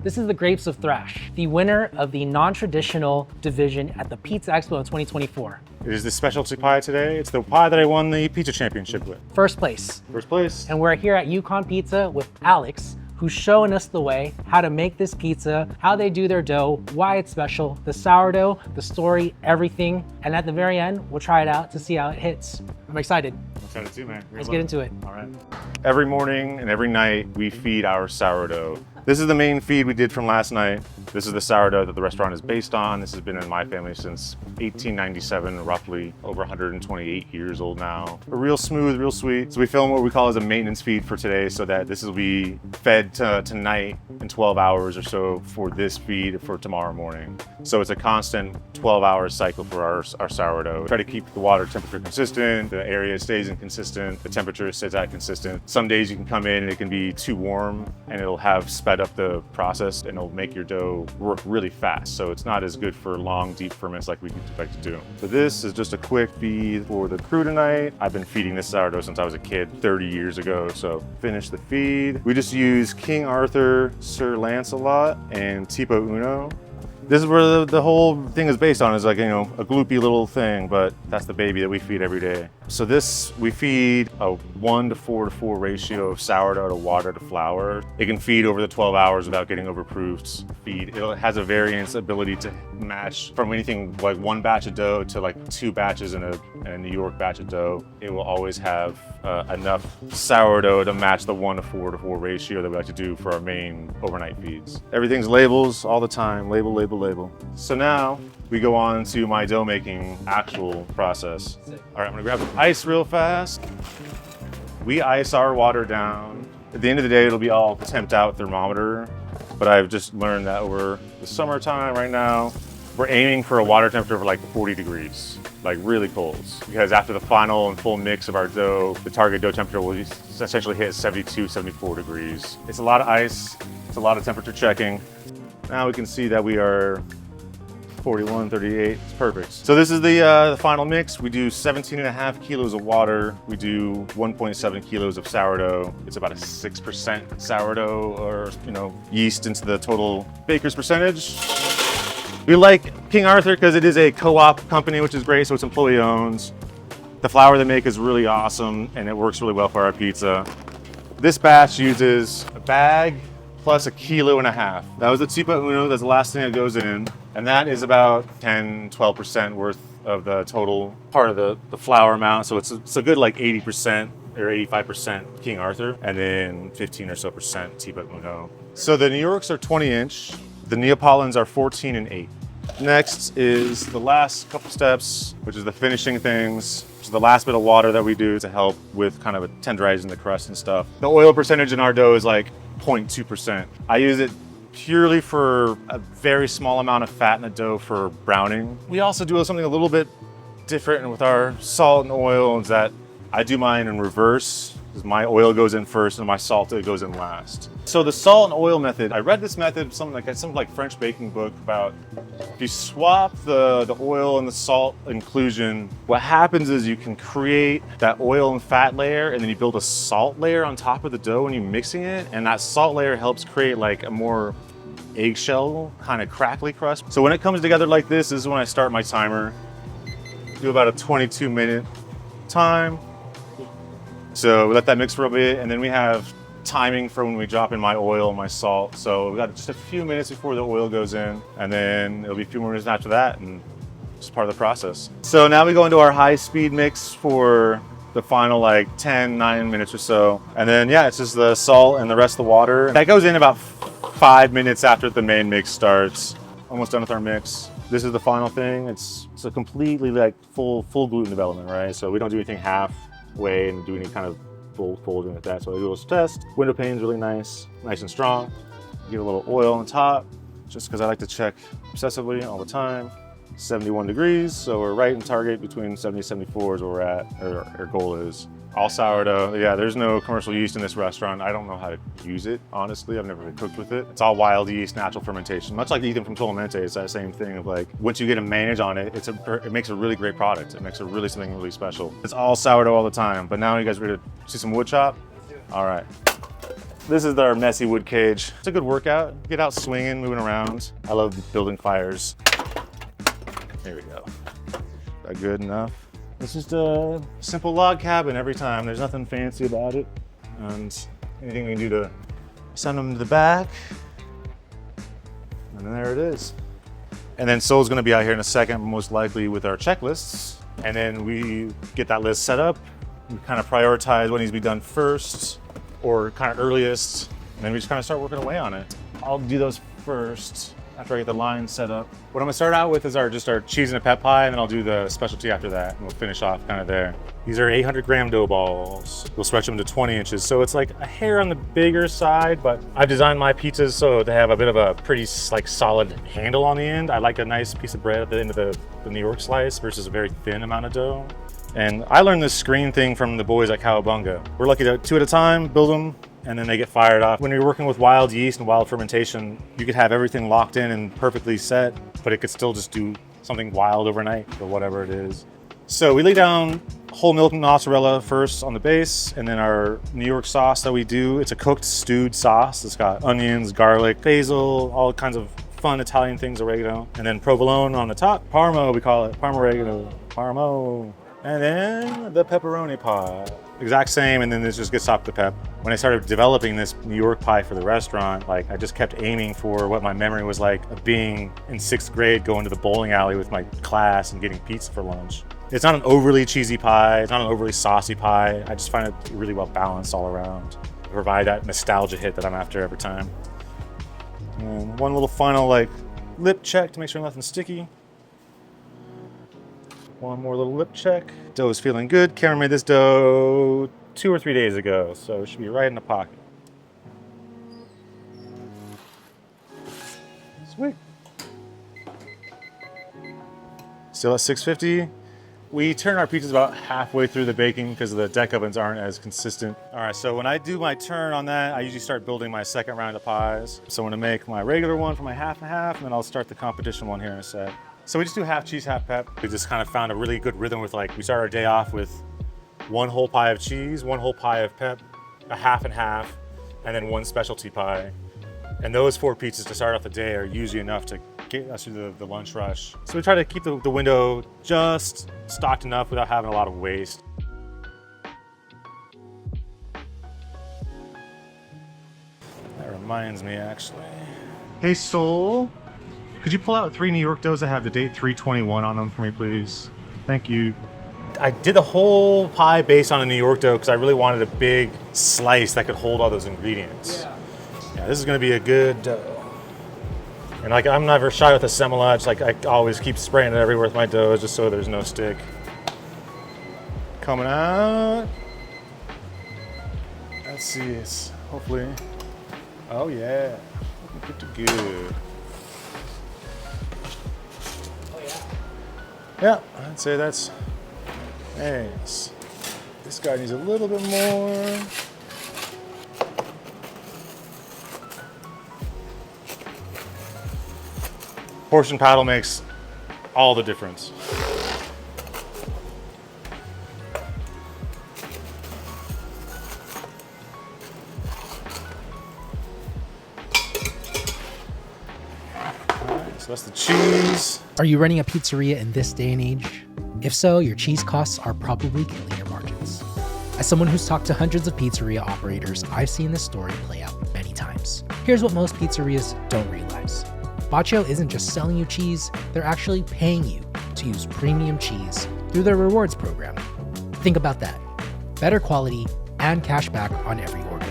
This is the Grapes of Thrash, the winner of the non-traditional division at the Pizza Expo in 2024. It is the specialty pie today. It's the pie that I won the pizza championship with. First place. First place. And we're here at Yukon Pizza with Alex, who's showing us the way, how to make this pizza, how they do their dough, why it's special, the sourdough, the story, everything. And at the very end, we'll try it out to see how it hits. I'm excited. I'm excited too, man. Let's get into it. All right. Every morning and every night, we feed our sourdough. This is the main feed we did from last night. This is the sourdough that the restaurant is based on. This has been in my family since 1897, roughly over 128 years old now. Real smooth, real sweet. So we film what we call as a maintenance feed for today, so that this will be fed tonight in 12 hours or so for this feed for tomorrow morning. So it's a constant 12-hour cycle for our sourdough. Try to keep the water temperature consistent, the area stays inconsistent, the temperature stays at consistent. Some days you can come in and it can be too warm and it'll have sped up the process and it'll make your dough work really fast. So it's not as good for long, deep ferments like we like to do. So this is just a quick feed for the crew tonight. I've been feeding this sourdough since I was a kid 30 years ago. So finish the feed. We just use King Arthur, Sir Lancelot, and Tipo Uno. This is where the whole thing is based on, is like, you know, a gloopy little thing, but that's the baby that we feed every day. So this, we feed a 1 to 4 to 4 ratio of sourdough to water to flour. It can feed over the 12 hours without getting overproofed feed. It has a variance ability to match from anything like 1 batch of dough to like 2 batches in a New York batch of dough. It will always have enough sourdough to match the 1 to 4 to 4 ratio that we like to do for our main overnight feeds. Everything's labels all the time, label, label, label. So now we go on to my dough making actual process. All right, I'm gonna grab some ice real fast. We ice our water down. At the end of the day, it'll be all temped out thermometer, but I've just learned that over the summertime right now, we're aiming for a water temperature of like 40 degrees, like really cold. Because after the final and full mix of our dough, the target dough temperature will essentially hit 72, 74 degrees. It's a lot of ice, it's a lot of temperature checking. Now we can see that we are 41, 38, it's perfect. So this is the final mix. We do 17.5 kilos of water. We do 1.7 kilos of sourdough. It's about a 6% sourdough or, you know, yeast into the total baker's percentage. We like King Arthur because it is a co-op company, which is great, so it's employee owned. The flour they make is really awesome and it works really well for our pizza. This batch uses a bag plus 1.5 kilos. That was the Tipo Uno, that's the last thing that goes in. And that is about 10, 12% worth of the total part of the flour amount. So it's a good like 80% or 85% King Arthur, and then 15 or so percent Tipo Uno. So the New Yorks are 20-inch, the Neapolitans are 14 and 8. Next is the last couple steps, which is the finishing things. So the last bit of water that we do to help with kind of tenderizing the crust and stuff. The oil percentage in our dough is like 0.2%. I use it purely for a very small amount of fat in the dough for browning. We also do something a little bit different with our salt and oil, is that I do mine in reverse, because my oil goes in first and my salt goes in last. So the salt and oil method, I read this method, some like French baking book about if you swap the oil and the salt inclusion, what happens is you can create that oil and fat layer and then you build a salt layer on top of the dough when you're mixing it, and that salt layer helps create like a more eggshell kind of crackly crust. So when it comes together like this is when I start my timer. Do about a 22-minute time. So we let that mix for a bit, and then we have timing for when we drop in my oil and my salt. So we've got just a few minutes before the oil goes in, and then it'll be a few more minutes after that, and it's part of the process. So now we go into our high-speed mix for the final like 10, 9 minutes or so. And then, yeah, it's just the salt and the rest of the water. That goes in about 5 minutes after the main mix starts. Almost done with our mix. This is the final thing. It's a completely like full gluten development, right? So we don't do anything halfway and do any kind of full folding like that. So I do a little test. Window pane's really nice and strong. Get a little oil on top, just because I like to check obsessively all the time. 71 degrees, so we're right in target between 70 and 74 is where we're at, or our goal is. All sourdough. Yeah, there's no commercial yeast in this restaurant. I don't know how to use it, honestly. I've never really cooked with it. It's all wild yeast, natural fermentation. Much like Ethan from Tolamente, it's that same thing of like, once you get a manage on it, it makes a really great product. It makes something really special. It's all sourdough all the time. But now you guys ready to see some wood chop? All right. This is our messy wood cage. It's a good workout. Get out swinging, moving around. I love building fires. There we go. Is that good enough? It's just a simple log cabin every time. There's nothing fancy about it. And anything we can do to send them to the back. And then there it is. And then Sol's gonna be out here in a second, most likely with our checklists. And then we get that list set up. We kind of prioritize what needs to be done first or kind of earliest. And then we just kind of start working away on it. I'll do those first after I get the line set up. What I'm gonna start out with is our cheese and a pep pie, and then I'll do the specialty after that, and we'll finish off kind of there. These are 800-gram dough balls. We'll stretch them to 20 inches. So it's like a hair on the bigger side, but I've designed my pizzas so they have a bit of a pretty like solid handle on the end. I like a nice piece of bread at the end of the New York slice versus a very thin amount of dough. And I learned this screen thing from the boys at Cowabunga. We're lucky to 2 at a time, build them, and then they get fired off. When you're working with wild yeast and wild fermentation, you could have everything locked in and perfectly set, but it could still just do something wild overnight or whatever it is. So we lay down whole milk mozzarella first on the base, and then our New York sauce that we do, it's a cooked stewed sauce. It's got onions, garlic, basil, all kinds of fun Italian things, oregano. And then provolone on the top, parmo we call it, parmo oregano, parmo. And then the pepperoni pie. Exact same, and then this just gets topped with pep. When I started developing this New York pie for the restaurant, like I just kept aiming for what my memory was like of being in 6th grade, going to the bowling alley with my class and getting pizza for lunch. It's not an overly cheesy pie, it's not an overly saucy pie. I just find it really well balanced all around. Provide that nostalgia hit that I'm after every time. And one little final like lip check to make sure nothing's sticky. One more little lip check. Dough is feeling good. Cameron made this dough 2 or 3 days ago, so it should be right in the pocket. Sweet. Still at 650. We turn our pizzas about halfway through the baking because the deck ovens aren't as consistent. All right, so when I do my turn on that, I usually start building my second round of pies. So I'm gonna make my regular one for my half and half, and then I'll start the competition one here in a sec. So we just do half cheese, half pep. We just kind of found a really good rhythm with like, we start our day off with 1 whole pie of cheese, 1 whole pie of pep, a half and half, and then 1 specialty pie. And those 4 pizzas to start off the day are usually enough to get us through the lunch rush. So we try to keep the window just stocked enough without having a lot of waste. That reminds me actually. Hey Sol. Could you pull out 3 New York doughs that have the date 3/21 on them for me, please? Thank you. I did the whole pie based on a New York dough because I really wanted a big slice that could hold all those ingredients. Yeah, this is gonna be a good dough. And like, I'm never shy with a semolage. Like, I always keep spraying it everywhere with my dough just so there's no stick. Coming out. Let's see, it's hopefully, oh yeah, good to good. Yeah, I'd say that's nice. This guy needs a little bit more. Portion paddle makes all the difference. All right, so that's the cheese. Are you running a pizzeria in this day and age? If so, your cheese costs are probably killing your margins. As someone who's talked to hundreds of pizzeria operators, I've seen this story play out many times. Here's what most pizzerias don't realize. Baccio isn't just selling you cheese, they're actually paying you to use premium cheese through their rewards program. Think about that. Better quality and cash back on every order.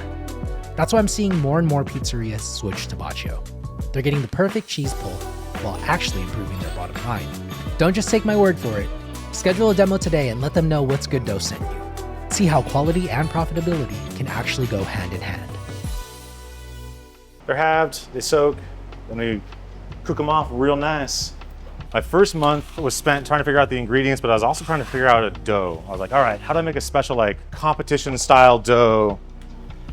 That's why I'm seeing more and more pizzerias switch to Baccio. They're getting the perfect cheese pull while actually improving their bottom line. Don't just take my word for it. Schedule a demo today and let them know what's good dough sent you. See how quality and profitability can actually go hand in hand. They're halved, they soak, then we cook them off real nice. My first month was spent trying to figure out the ingredients, but I was also trying to figure out a dough. I was like, all right, how do I make a special like competition style dough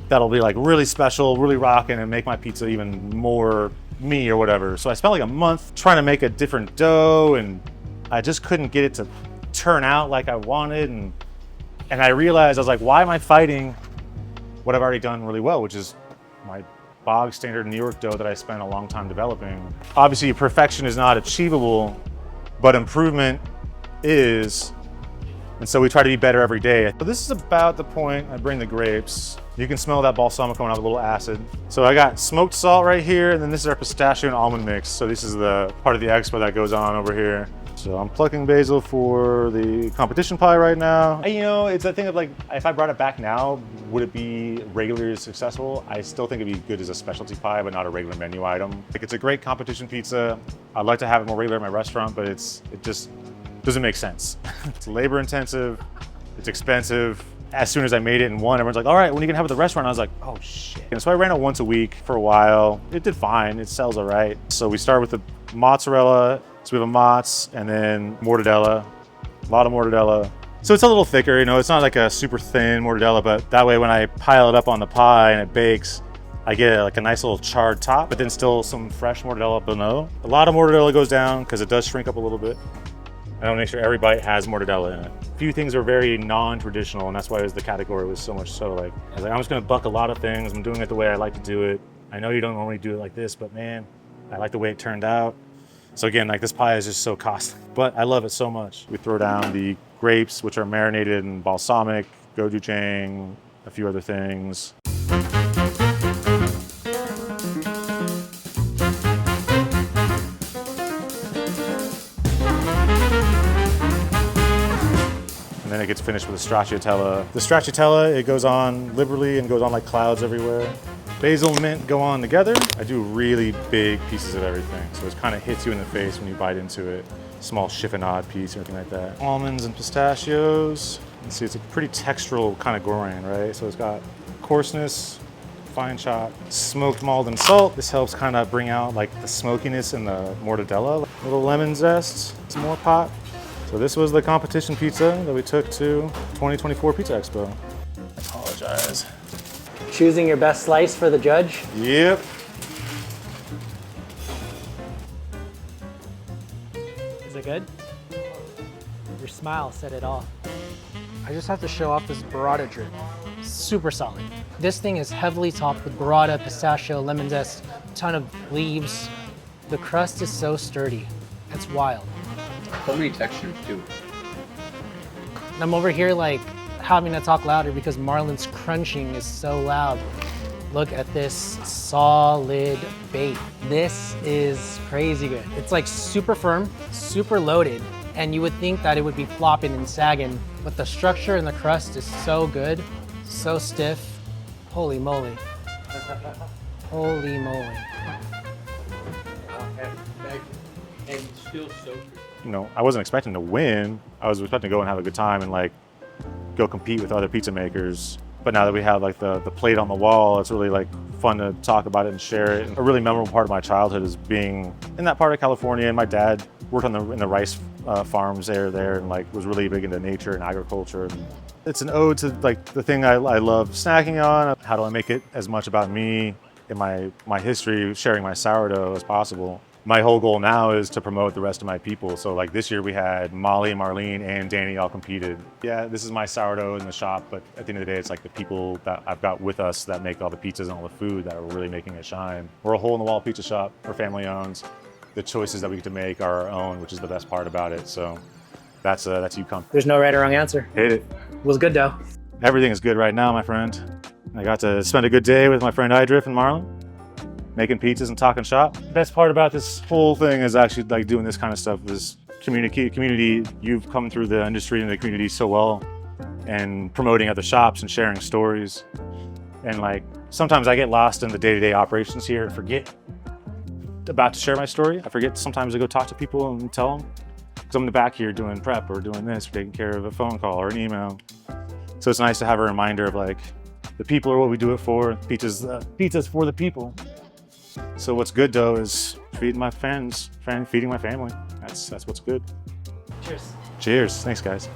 that'll be like really special, really rocking, and make my pizza even more me or whatever. So I spent like a month trying to make a different dough, and I just couldn't get it to turn out like I wanted. And I realized, I was like, why am I fighting what I've already done really well, which is my bog standard New York dough that I spent a long time developing. Obviously, perfection is not achievable, but improvement is. And so we try to be better every day. So this is about the point I bring the grapes. You can smell that balsamic coming out, a little acid. So I got smoked salt right here, and then this is our pistachio and almond mix. So this is the part of the expo that goes on over here. So I'm plucking basil for the competition pie right now. You know, it's a thing of like, if I brought it back now, would it be regularly successful? I still think it'd be good as a specialty pie, but not a regular menu item. Like, it's a great competition pizza. I'd like to have it more regular at my restaurant, but it just doesn't make sense. It's labor intensive, it's expensive. As soon as I made it and won, everyone's like, all right, when are you gonna have it at the restaurant? I was like, oh shit. And so I ran it once a week for a while. It did fine, it sells all right. So we start with the mozzarella. So we have a mozz and then mortadella, a lot of mortadella. So it's a little thicker, you know, it's not like a super thin mortadella, but that way when I pile it up on the pie and it bakes, I get like a nice little charred top, but then still some fresh mortadella below. A lot of mortadella goes down because it does shrink up a little bit. I want to make sure every bite has mortadella in it. A few things are very non-traditional, and that's why the category was so much so like, I was like, I'm just gonna buck a lot of things. I'm doing it the way I like to do it. I know you don't normally do it like this, but man, I like the way it turned out. So again, like this pie is just so costly, but I love it so much. We throw down the grapes, which are marinated in balsamic, gochujang, a few other things. And then it gets finished with the stracciatella. The stracciatella, it goes on liberally and goes on like clouds everywhere. Basil and mint go on together. I do really big pieces of everything, so it kind of hits you in the face when you bite into it. Small chiffonade piece or anything like that. Almonds and pistachios. You see, it's a pretty textural kind of gourand, right? So it's got coarseness, fine chop, smoked Malden salt. This helps kind of bring out like the smokiness in the mortadella. A little lemon zest, some more pop. So this was the competition pizza that we took to 2024 Pizza Expo. I apologize. Choosing your best slice for the judge? Yep. Is it good? Your smile said it all. I just have to show off this burrata drip. Super solid. This thing is heavily topped with burrata, pistachio, lemon zest, a ton of leaves. The crust is so sturdy. It's wild. So many textures too. I'm over here like having to talk louder because Marlon's crunching is so loud. Look at this solid bake. This is crazy good. It's like super firm, super loaded, and you would think that it would be flopping and sagging, but the structure and the crust is so good, so stiff. Holy moly. Holy moly. And still so good. You know, I wasn't expecting to win. I was expecting to go and have a good time and like go compete with other pizza makers. But now that we have like the plate on the wall, it's really like fun to talk about it and share it. A really memorable part of my childhood is being in that part of California, and my dad worked in the rice farms there and like was really big into nature and agriculture. And it's an ode to like the thing I love snacking on. How do I make it as much about me and my history, sharing my sourdough as possible? My whole goal now is to promote the rest of my people. So like this year we had Molly, Marlene, and Danny all competed. Yeah, this is my sourdough in the shop, but at the end of the day, it's like the people that I've got with us that make all the pizzas and all the food that are really making it shine. We're a hole-in-the-wall pizza shop. We're family owned. The choices that we get to make are our own, which is the best part about it. So that's Yukon. There's no right or wrong answer. Hate it. It was good though. Everything is good right now, my friend. I got to spend a good day with my friend Idriff and Marlon, making pizzas and talking shop. The best part about this whole thing is actually like doing this kind of stuff is community. You've come through the industry and the community so well and promoting other shops and sharing stories. And like, sometimes I get lost in the day-to-day operations here and forget about to share my story. I forget sometimes to go talk to people and tell them. Because I'm in the back here doing prep or doing this, or taking care of a phone call or an email. So it's nice to have a reminder of like, the people are what we do it for. Pizza's for the people. So what's good though is feeding my fans, feeding my family. That's what's good. Cheers. Cheers. Thanks guys.